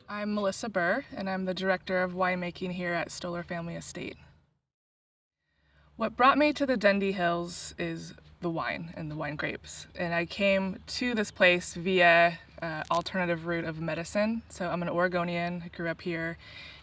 I'm Melissa Burr, and I'm the Director of Winemaking here at Stoller Family Estate. What brought me to the Dundee Hills is the wine and the wine grapes. And I came to this place via alternative route of medicine. So I'm an Oregonian, I grew up here,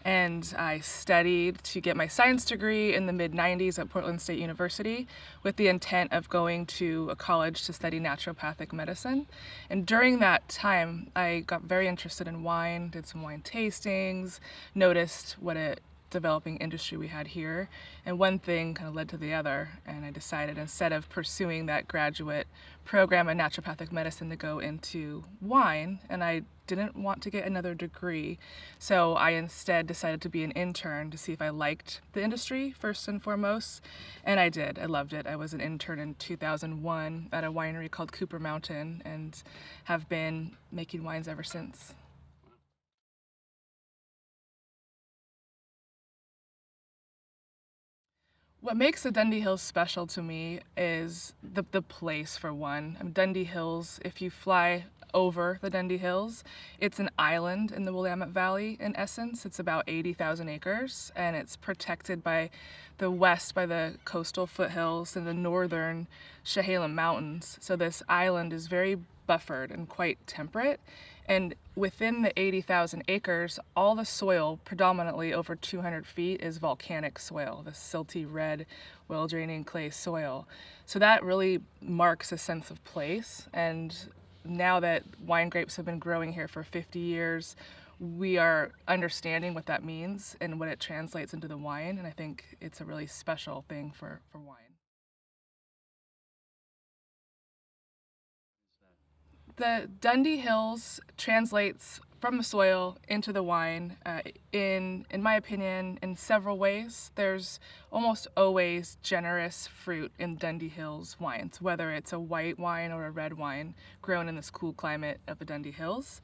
and I studied to get my science degree in the mid-90s at Portland State University with the intent of going to a college to study naturopathic medicine. And during that time, I got very interested in wine, did some wine tastings, noticed what a developing industry we had here, and one thing kind of led to the other, and I decided instead of pursuing that graduate program in naturopathic medicine to go into wine, and I didn't want to get another degree, so I instead decided to be an intern to see if I liked the industry first and foremost, and I did. I loved it. I was an intern in 2001 at a winery called Cooper Mountain and have been making wines ever since. What makes the Dundee Hills special to me is the place, for one. Dundee Hills, if you fly over the Dundee Hills, it's an island in the Willamette Valley in essence. It's about 80,000 acres, and it's protected by the west by the coastal foothills and the northern Chehalem Mountains. So this island is very buffered and quite temperate. And within the 80,000 acres, all the soil, predominantly over 200 feet, is volcanic soil, the silty red, well-draining clay soil. So that really marks a sense of place. And now that wine grapes have been growing here for 50 years, we are understanding what that means and what it translates into the wine. And I think it's a really special thing for wine. The Dundee Hills translates from the soil into the wine in my opinion, in several ways. There's almost always generous fruit in Dundee Hills wines, whether it's a white wine or a red wine grown in this cool climate of the Dundee Hills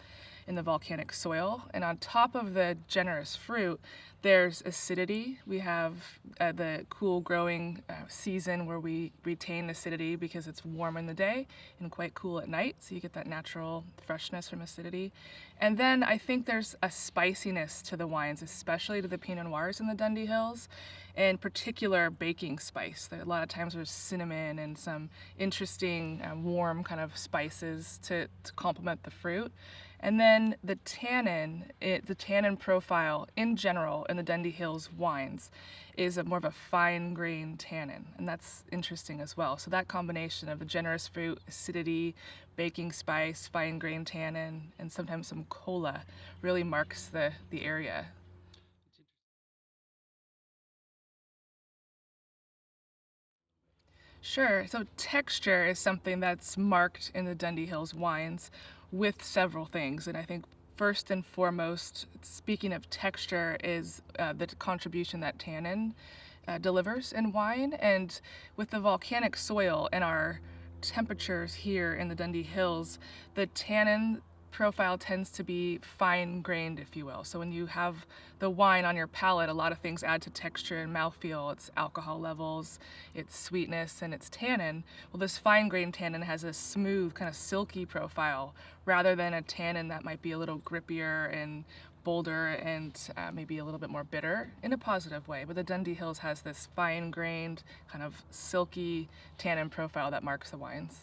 in the volcanic soil. And on top of the generous fruit, there's acidity. We have the cool growing season where we retain acidity because it's warm in the day and quite cool at night, so you get that natural freshness from acidity. And then I think there's a spiciness to the wines, especially to the Pinot Noirs in the Dundee Hills, and particular baking spice. A lot of times there's cinnamon and some interesting warm kind of spices to complement the fruit. And then the tannin profile in general in the Dundee Hills wines is more of a fine-grained tannin, and that's interesting as well. So that combination of the generous fruit, acidity, baking spice, fine-grained tannin, and sometimes some cola really marks the area. Sure. So texture is something that's marked in the Dundee Hills wines with several things. And I think first and foremost, speaking of texture, is the contribution that tannin delivers in wine. And with the volcanic soil and our temperatures here in the Dundee Hills, the tannin profile tends to be fine grained, if you will. So when you have the wine on your palate, a lot of things add to texture and mouthfeel. It's alcohol levels, its sweetness, and its tannin. Well, this fine grained tannin has a smooth, kind of silky profile rather than a tannin that might be a little grippier and bolder and maybe a little bit more bitter in a positive way. But the Dundee Hills has this fine grained, kind of silky tannin profile that marks the wines.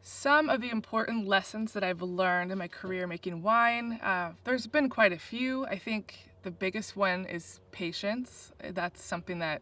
Some of the important lessons that I've learned in my career making wine, there's been quite a few. I think the biggest one is patience. That's something that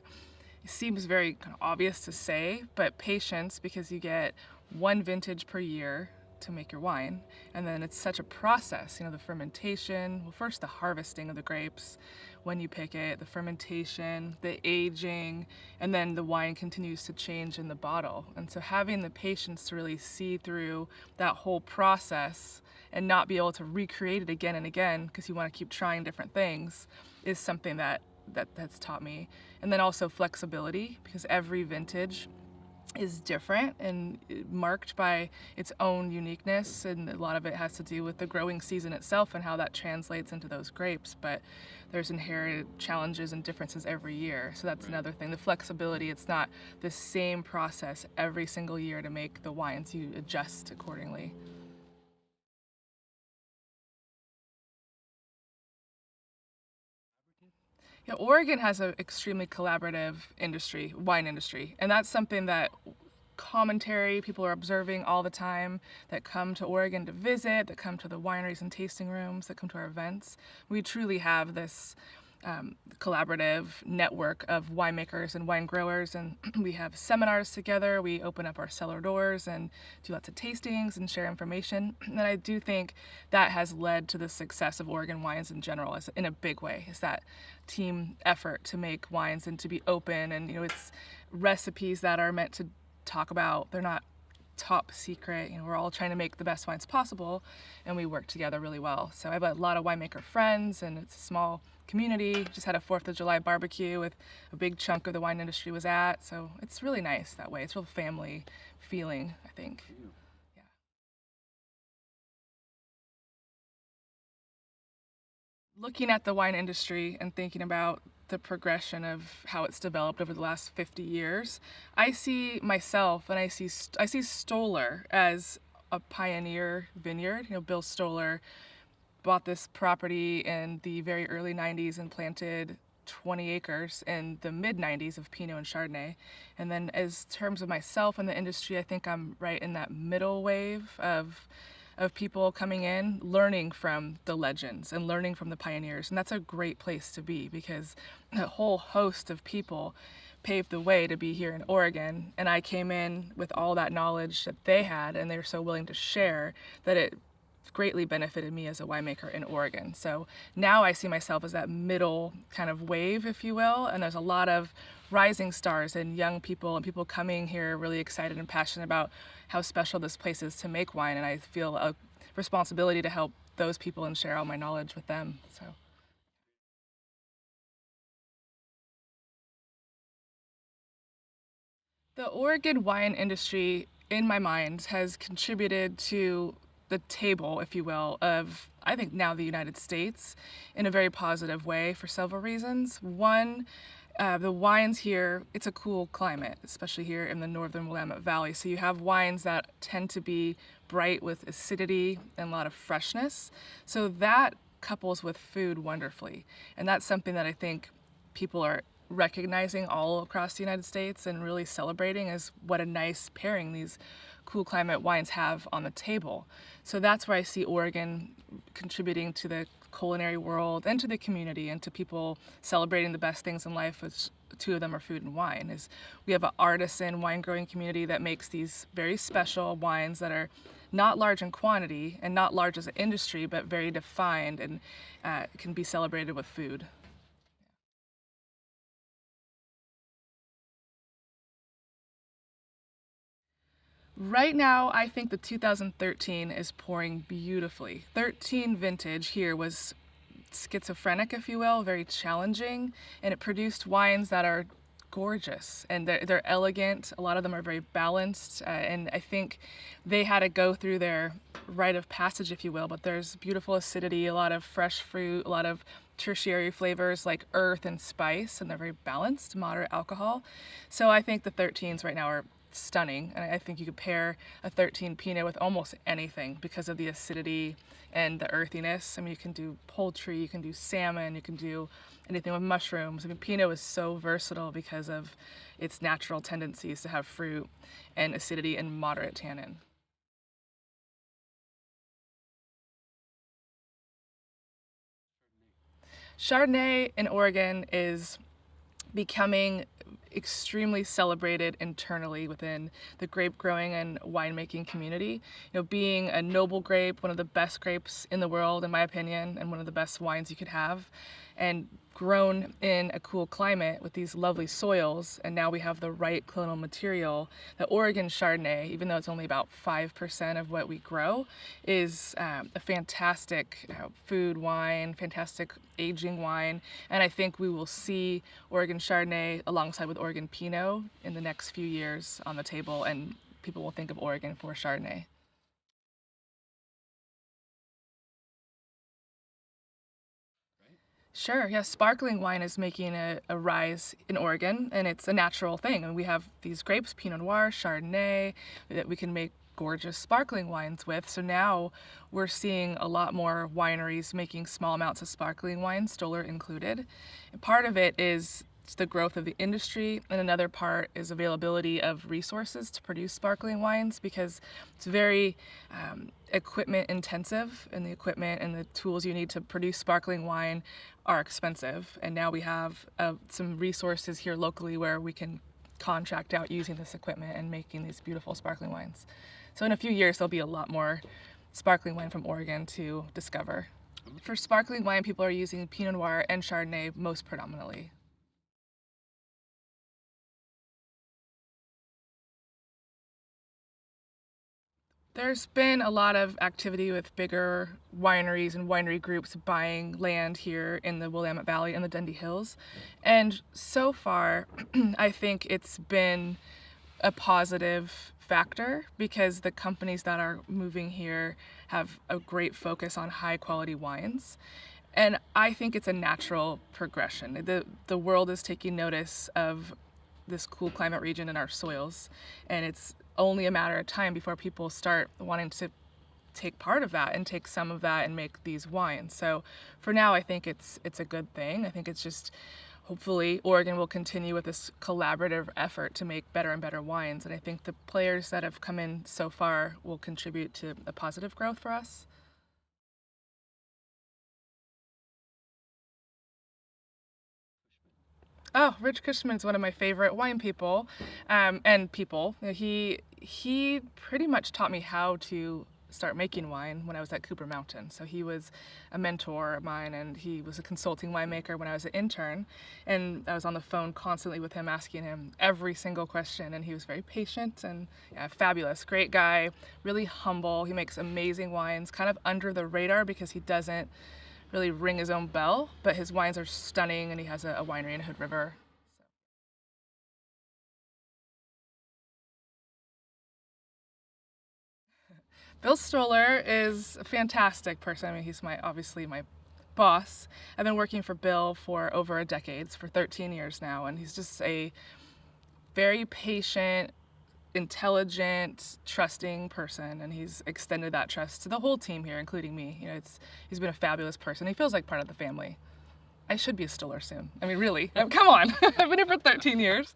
seems very kind of obvious to say, but patience, because you get one vintage per year to make your wine, and then it's such a process, the fermentation, well, first the harvesting of the grapes when you pick it, the fermentation, the aging, and then the wine continues to change in the bottle. And so having the patience to really see through that whole process and not be able to recreate it again and again because you want to keep trying different things is something that's taught me. And then also flexibility, because every vintage is different and marked by its own uniqueness, and a lot of it has to do with the growing season itself and how that translates into those grapes. But there's inherent challenges and differences every year, so that's another thing. The flexibility, it's not the same process every single year to make the wines. You adjust accordingly. Yeah, Oregon has an extremely collaborative industry, wine industry, and that's something that commentary people are observing all the time, that come to Oregon to visit, that come to the wineries and tasting rooms, that come to our events. We truly have this collaborative network of winemakers and wine growers, and we have seminars together. We open up our cellar doors and do lots of tastings and share information. And I do think that has led to the success of Oregon wines in general, as in a big way. Is that team effort to make wines and to be open, and it's recipes that are meant to talk about. They're not top secret. We're all trying to make the best wines possible, and we work together really well. So I have a lot of winemaker friends, and it's a small community. Just had a 4th of July barbecue with a big chunk of the wine industry was at. So it's really nice that way. It's real family feeling, I think. Yeah. Looking at the wine industry and thinking about the progression of how it's developed over the last 50 years, I see myself and I see Stoller as a pioneer vineyard. Bill Stoller bought this property in the very early 90s and planted 20 acres in the mid 90s of Pinot and Chardonnay. And then as terms of myself in the industry, I think I'm right in that middle wave of people coming in, learning from the legends and learning from the pioneers. And that's a great place to be, because a whole host of people paved the way to be here in Oregon. And I came in with all that knowledge that they had, and they were so willing to share that it greatly benefited me as a winemaker in Oregon. So now I see myself as that middle kind of wave, if you will, and there's a lot of rising stars and young people and people coming here really excited and passionate about how special this place is to make wine, and I feel a responsibility to help those people and share all my knowledge with them. So the Oregon wine industry, in my mind, has contributed to the table, if you will, of, I think, now the United States in a very positive way for several reasons. One, the wines here, it's a cool climate, especially here in the northern Willamette Valley. So you have wines that tend to be bright with acidity and a lot of freshness. So that couples with food wonderfully. And that's something that I think people are recognizing all across the United States and really celebrating as what a nice pairing these cool climate wines have on the table. So that's where I see Oregon contributing to the culinary world and to the community and to people celebrating the best things in life, which two of them are food and wine. Is we have an artisan wine growing community that makes these very special wines that are not large in quantity and not large as an industry, but very defined and can be celebrated with food. Right now, I think the 2013 is pouring beautifully. 13 vintage here was schizophrenic, if you will, very challenging, and it produced wines that are gorgeous and they're elegant. A lot of them are very balanced, and I think they had to go through their rite of passage, if you will, but there's beautiful acidity, a lot of fresh fruit, a lot of tertiary flavors like earth and spice, and they're very balanced, moderate alcohol. So I think the 13s right now are stunning, and I think you could pair a 13 Pinot with almost anything because of the acidity and the earthiness. I mean, you can do poultry, you can do salmon, you can do anything with mushrooms. I mean, Pinot is so versatile because of its natural tendencies to have fruit and acidity and moderate tannin. Chardonnay in Oregon is becoming extremely celebrated internally within the grape growing and winemaking community. Being a noble grape, one of the best grapes in the world, in my opinion, and one of the best wines you could have. And grown in a cool climate with these lovely soils, and now we have the right clonal material. The Oregon Chardonnay, even though it's only about 5% of what we grow, is a fantastic food wine, fantastic aging wine, and I think we will see Oregon Chardonnay alongside with Oregon Pinot in the next few years on the table, and people will think of Oregon for Chardonnay. Sure, yeah, sparkling wine is making a rise in Oregon, and it's a natural thing. And we have these grapes, Pinot Noir, Chardonnay, that we can make gorgeous sparkling wines with. So now we're seeing a lot more wineries making small amounts of sparkling wine, Stoller included. And part of it is the growth of the industry, and another part is availability of resources to produce sparkling wines, because it's very equipment intensive, and the equipment and the tools you need to produce sparkling wine are expensive. And now we have some resources here locally where we can contract out using this equipment and making these beautiful sparkling wines. So in a few years there'll be a lot more sparkling wine from Oregon to discover. For sparkling wine, people are using Pinot Noir and Chardonnay most predominantly. There's been a lot of activity with bigger wineries and winery groups buying land here in the Willamette Valley and the Dundee Hills. And so far, I think it's been a positive factor because the companies that are moving here have a great focus on high quality wines. And I think it's a natural progression. The world is taking notice of this cool climate region in our soils, and it's only a matter of time before people start wanting to take part of that and take some of that and make these wines. So for now, I think it's a good thing. I think it's just hopefully Oregon will continue with this collaborative effort to make better and better wines, and I think the players that have come in so far will contribute to a positive growth for us. Oh, Rich Cushman's one of my favorite wine people, and people. He pretty much taught me how to start making wine when I was at Cooper Mountain. So he was a mentor of mine, and he was a consulting winemaker when I was an intern. And I was on the phone constantly with him, asking him every single question. And he was very patient and yeah, fabulous, great guy, really humble. He makes amazing wines, kind of under the radar because he doesn't really ring his own bell, but his wines are stunning, and he has a winery in Hood River. Bill Stoller is a fantastic person. I mean, he's obviously my boss. I've been working for Bill for over a decade, for 13 years now, and he's just a very patient, intelligent, trusting person, and he's extended that trust to the whole team here, including me. He's been a fabulous person. He feels like part of the family. I should be a Stoller soon. I mean, really, come on. I've been here for 13 years.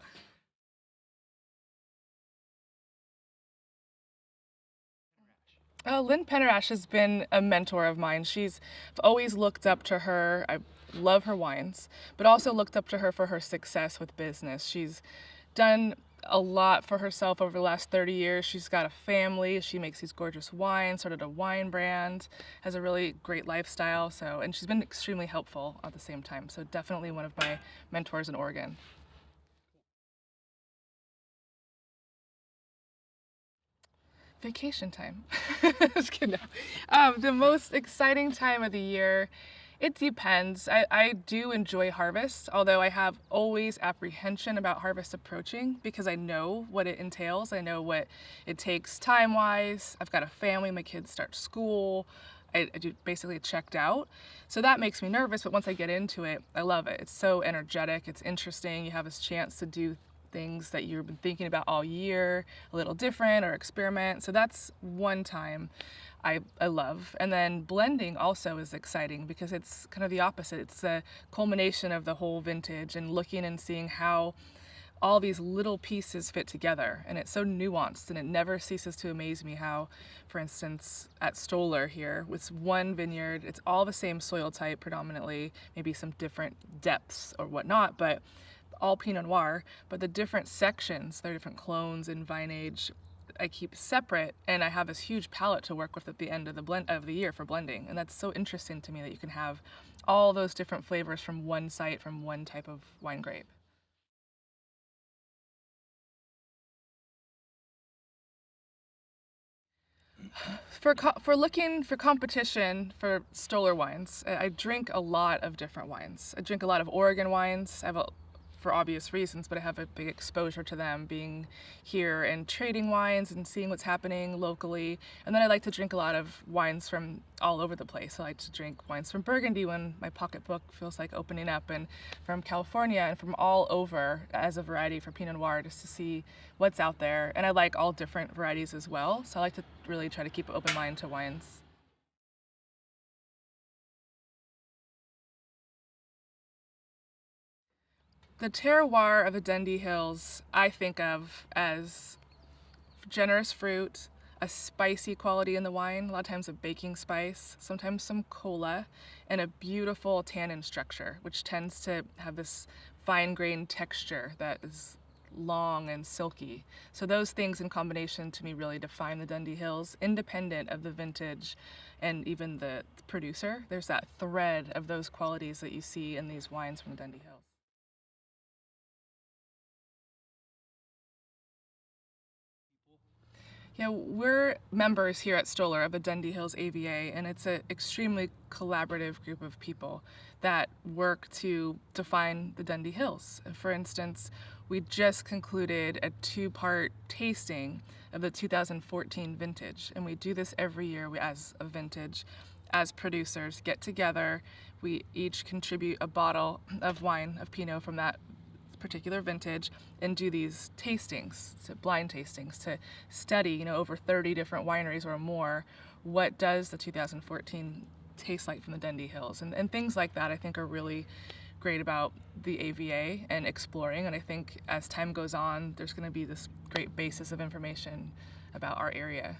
Lynn Penerash has been a mentor of mine. I've always looked up to her. I love her wines, but also looked up to her for her success with business. She's done a lot for herself over the last 30 years. She's got a family. She makes these gorgeous wines, started a wine brand, has a really great lifestyle. And she's been extremely helpful at the same time. So definitely one of my mentors in Oregon. Vacation time. Just kidding. The most exciting time of the year, it depends. I do enjoy harvest, although I have always apprehension about harvest approaching because I know what it entails. I know what it takes time-wise. I've got a family, my kids start school. I do basically checked out. So that makes me nervous, but once I get into it, I love it. It's so energetic, it's interesting. You have this chance to do things that you've been thinking about all year, a little different or experiment. So that's one time I love. And then blending also is exciting because it's kind of the opposite. It's the culmination of the whole vintage and looking and seeing how all these little pieces fit together, and it's so nuanced, and it never ceases to amaze me how, for instance, at Stoller here, with one vineyard, it's all the same soil type predominantly, maybe some different depths or whatnot, but all Pinot Noir, but the different sections, there are different clones and vine age, I keep separate, and I have this huge palette to work with at the end of the year for blending. And that's so interesting to me that you can have all those different flavors from one site, from one type of wine grape. For looking for competition for Stoller wines, I drink a lot of different wines. I drink a lot of Oregon wines. For obvious reasons, but I have a big exposure to them being here and trading wines and seeing what's happening locally. And then I like to drink a lot of wines from all over the place. I like to drink wines from Burgundy when my pocketbook feels like opening up, and from California, and from all over as a variety for Pinot Noir, just to see what's out there. And I like all different varieties as well, so I like to really try to keep an open mind to wines. The terroir of the Dundee Hills I think of as generous fruit, a spicy quality in the wine, a lot of times a baking spice, sometimes some cola, and a beautiful tannin structure, which tends to have this fine-grained texture that is long and silky. So those things in combination to me really define the Dundee Hills, independent of the vintage and even the producer. There's that thread of those qualities that you see in these wines from the Dundee Hills. Yeah, we're members here at Stoller of the Dundee Hills AVA, and it's an extremely collaborative group of people that work to define the Dundee Hills. For instance, we just concluded a two-part tasting of the 2014 vintage, and we do this every year. We, as a vintage, as producers, get together. We each contribute a bottle of wine, of Pinot from that particular vintage, and do these tastings, so blind tastings, to study, over 30 different wineries or more, what does the 2014 taste like from the Dundee Hills, and things like that I think are really great about the AVA and exploring. And I think as time goes on, there's going to be this great basis of information about our area.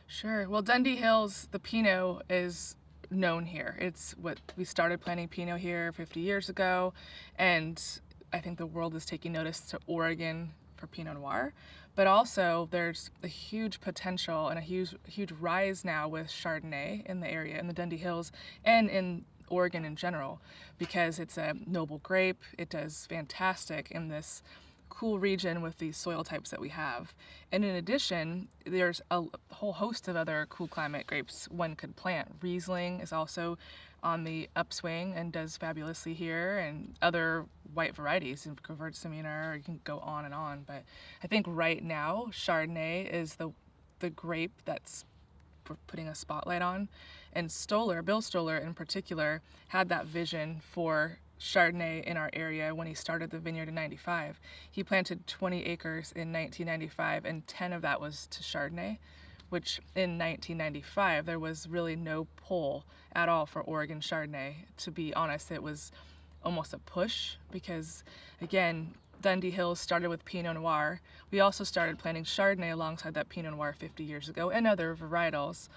Sure. Well, Dundee Hills, the Pinot is known here. It's what we started planting Pinot here 50 years ago, and I think the world is taking notice to Oregon for Pinot Noir. But also there's a huge potential and a huge rise now with Chardonnay in the area, in the Dundee Hills, and in Oregon in general, because it's a noble grape. It does fantastic in this cool region with these soil types that we have. And in addition, there's a whole host of other cool climate grapes one could plant. Riesling is also on the upswing and does fabulously here, and other white varieties, and Gewürztraminer, you can go on and on. But I think right now, Chardonnay is the grape that's putting a spotlight on. And Bill Stoller in particular, had that vision for Chardonnay in our area when he started the vineyard in 95. He planted 20 acres in 1995, and 10 of that was to Chardonnay, which in 1995 there was really no pull at all for Oregon Chardonnay. To be honest, it was almost a push because, again, Dundee Hills started with Pinot Noir. We also started planting Chardonnay alongside that Pinot Noir 50 years ago, and other varietals.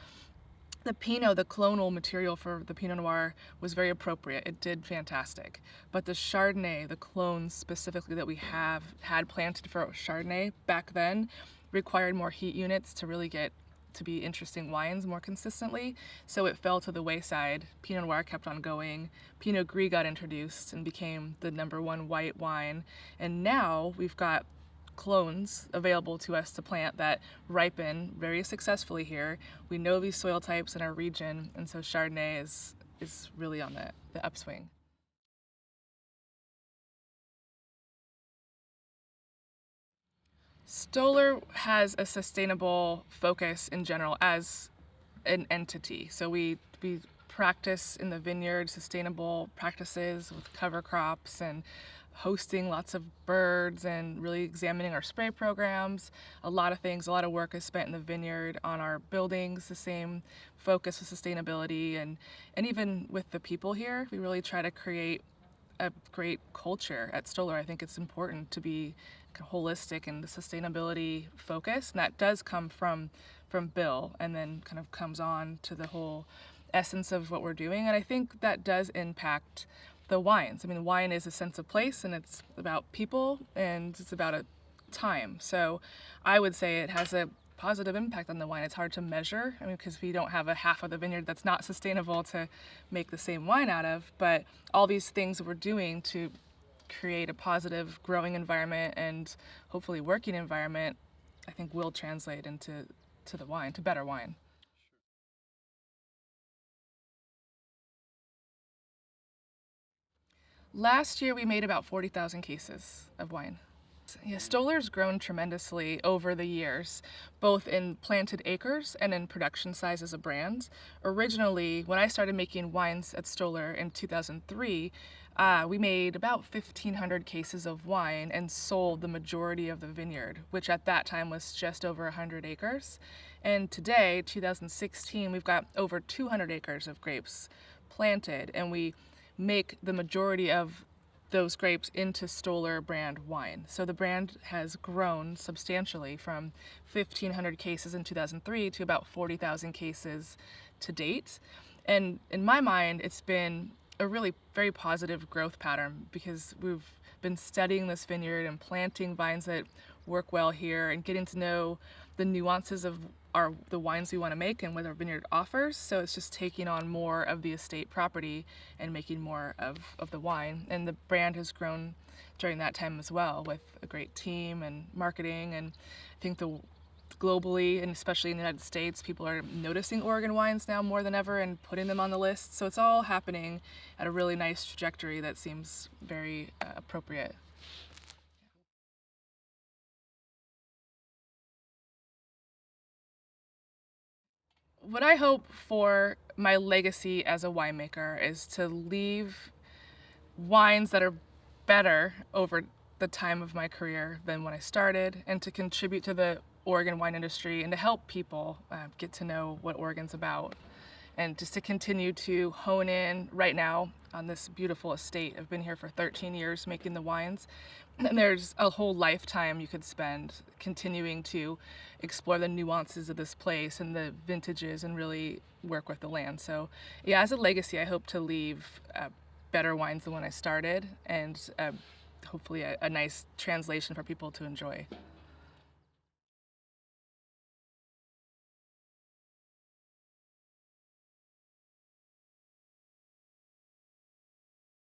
The Pinot, the clonal material for the Pinot Noir, was very appropriate. It did fantastic. But the Chardonnay, the clones specifically that we had planted for Chardonnay back then, required more heat units to really get to be interesting wines more consistently. So it fell to the wayside. Pinot Noir kept on going. Pinot Gris got introduced and became the #1 white wine. And now we've got clones available to us to plant that ripen very successfully here. We know these soil types in our region, and so Chardonnay is really on the upswing. Stoller has a sustainable focus in general as an entity. So we practice in the vineyard sustainable practices with cover crops and hosting lots of birds and really examining our spray programs. A lot of work is spent in the vineyard on our buildings, the same focus with sustainability, and even with the people here, we really try to create a great culture at Stoller. I think it's important to be holistic and the sustainability focus, and that does come from Bill, and then kind of comes on to the whole essence of what we're doing. And I think that does impact the wines. I mean, wine is a sense of place, and it's about people, and it's about a time. So I would say it has a positive impact on the wine. It's hard to measure, I mean, because we don't have a half of the vineyard that's not sustainable to make the same wine out of, but all these things that we're doing to create a positive growing environment and hopefully working environment, I think will translate into the wine, to better wine. Last year we made about 40,000 cases of wine. Yeah, Stoller's grown tremendously over the years, both in planted acres and in production size as a brand. Originally, when I started making wines at Stoller in 2003, we made about 1,500 cases of wine and sold the majority of the vineyard, which at that time was just over 100 acres. And today, 2016, we've got over 200 acres of grapes planted, and we make the majority of those grapes into Stoller brand wine. So the brand has grown substantially from 1,500 cases in 2003 to about 40,000 cases to date. And in my mind, it's been a really very positive growth pattern because we've been studying this vineyard and planting vines that work well here and getting to know the nuances of the wines we want to make and what our vineyard offers. So it's just taking on more of the estate property and making more of the wine. And the brand has grown during that time as well with a great team and marketing. And I think globally, and especially in the United States, people are noticing Oregon wines now more than ever and putting them on the list. So it's all happening at a really nice trajectory that seems very appropriate. What I hope for my legacy as a winemaker is to leave wines that are better over the time of my career than when I started, and to contribute to the Oregon wine industry and to help people get to know what Oregon's about. And just to continue to hone in right now on this beautiful estate. I've been here for 13 years making the wines, and there's a whole lifetime you could spend continuing to explore the nuances of this place and the vintages and really work with the land. So yeah, as a legacy, I hope to leave better wines than when I started, and hopefully a nice translation for people to enjoy.